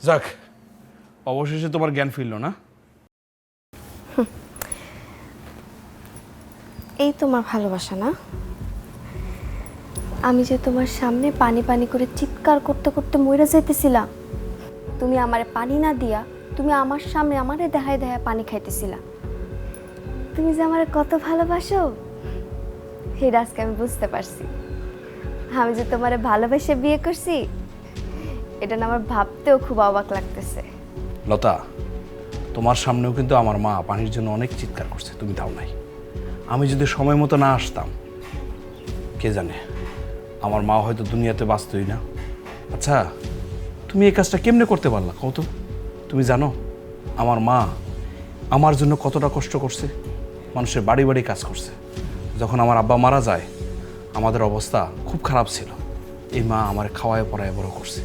যাক, অবশেষে তোমার জ্ঞান ফিরল না? এই তোমার ভালোবাসা না? আমি যে তোমার সামনে পানি পানি করে চিৎকার করতে করতে মরে যাইতেছিলাম, তুমি আমারে পানি না দিয়া তুমি আমার সামনে আমারে দেখায় দেখায় পানি খাইতেছিলা। তুমি যে আমারে কত ভালোবাসো সেটা আজকে আমি বুঝতে পারছি। আমি যে তোমারে ভালোবেসে বিয়ে করছি এটা না আমার ভাবতেও খুব অবাক লাগতেছে। লতা, তোমার সামনেও কিন্তু আমার মা পানির জন্য অনেক চিৎকার করছে, তুমি দাও নাই। আমি যদি সময় মতো না আসতাম, কে জানে আমার মা হয়তো দুনিয়াতে বাঁচতই না। আচ্ছা, তুমি এই কাজটা কেমনে করতে পারলা কত? তুমি জানো আমার মা আমার জন্য কতটা কষ্ট করছে? মানুষের বাড়ি বাড়ি কাজ করছে। যখন আমার আব্বা মারা যায় আমাদের অবস্থা খুব খারাপ ছিল, এই মা আমার খাওয়ায় পড়ায় বড় করছে।